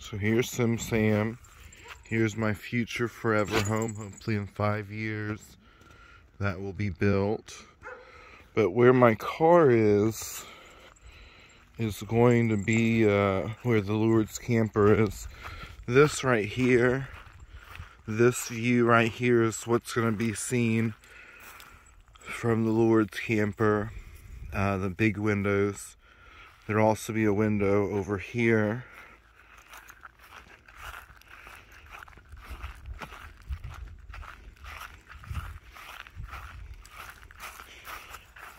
So here's Sim Sam. Here's my future forever home. Hopefully in 5 years that will be built. But where my car is going to be where the Lourdes camper is. This right here, this view right here is what's going to be seen from the Lourdes camper. The big windows. There'll also be a window over here.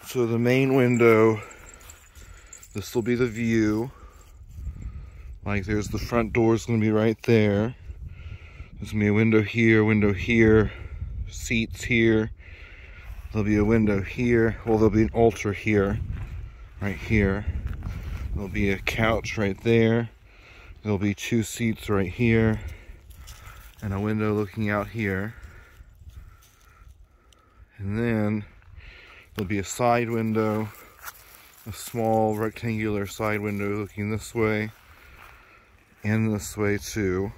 So the main window, this will be the view. Like there's the front door is going to be right there. There's going to be a window here, seats here. There'll be a window here. Well, there'll be an altar here, right here. There'll be a couch right there. There'll be 2 seats right here. And a window looking out here. And then there'll be a side window, a small rectangular side window looking this way and this way too.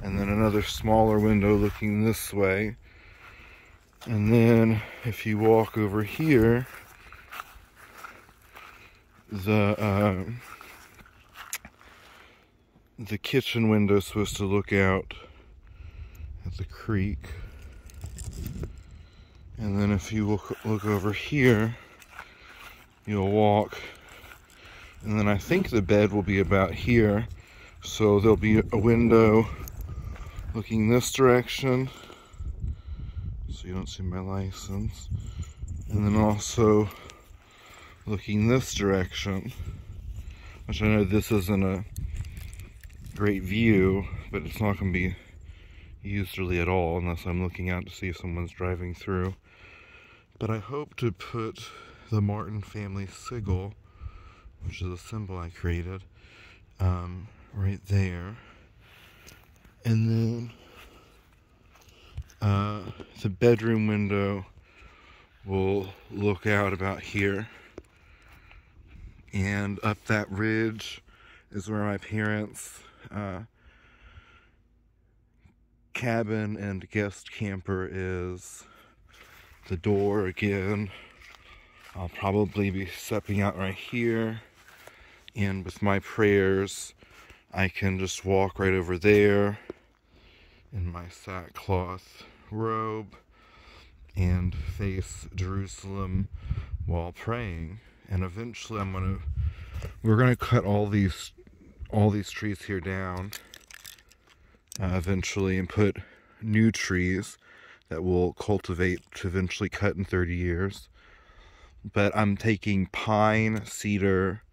And then another smaller window looking this way. And then if you walk over here, the kitchen window is supposed to look out at the creek. And then if you look over here, you'll walk, and then I think the bed will be about here. So there'll be a window looking this direction, so you don't see my license, and then also looking this direction, which I know this isn't a great view, but it's not going to be used really at all unless I'm looking out to see if someone's driving through. But I hope to put the Martin family sigil, which is a symbol I created, right there. And then the bedroom window will look out about here. And up that ridge is where my parents' cabin and guest camper is. The door again, I'll probably be stepping out right here, and with my prayers I can just walk right over there in my sackcloth robe and face Jerusalem while praying. And eventually we're gonna cut all these trees here down eventually and put new trees that we'll cultivate to eventually cut in 30 years. But I'm taking pine, cedar,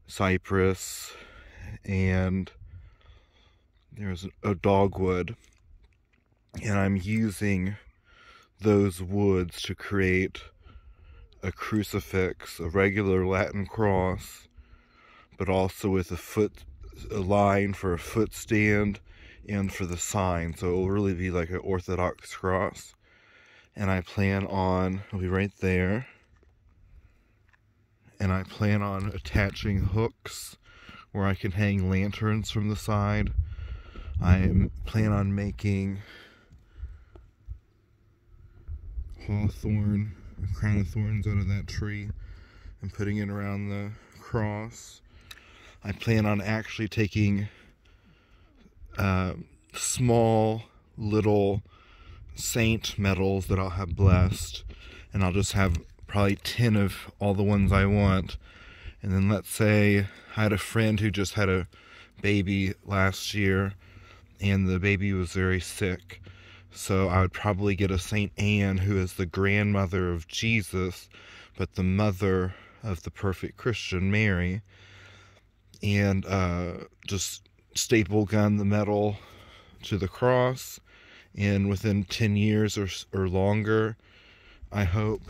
cypress, and there's a dogwood. And I'm using those woods to create a crucifix, a regular Latin cross, but also with a line for a foot stand and for the sign, so it will really be like an Orthodox cross. And I plan on, it'll be right there, and I plan on attaching hooks where I can hang lanterns from the side. I plan on making hawthorn, a crown of thorns out of that tree and putting it around the cross. I plan on actually taking small little saint medals that I'll have blessed, and I'll just have probably 10 of all the ones I want. And then let's say I had a friend who just had a baby last year and the baby was very sick, so I would probably get a Saint Anne, who is the grandmother of Jesus but the mother of the perfect Christian Mary, and just staple gun the medal to the cross, and within 10 years or longer, I hope.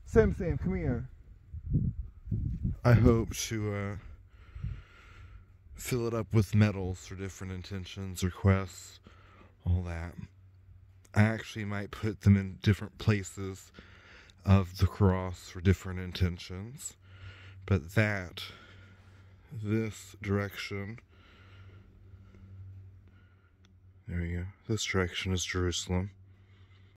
Sam, come here. I hope to fill it up with medals for different intentions, requests, all that. I actually might put them in different places of the cross for different intentions, but that this direction. There you go. This direction is Jerusalem.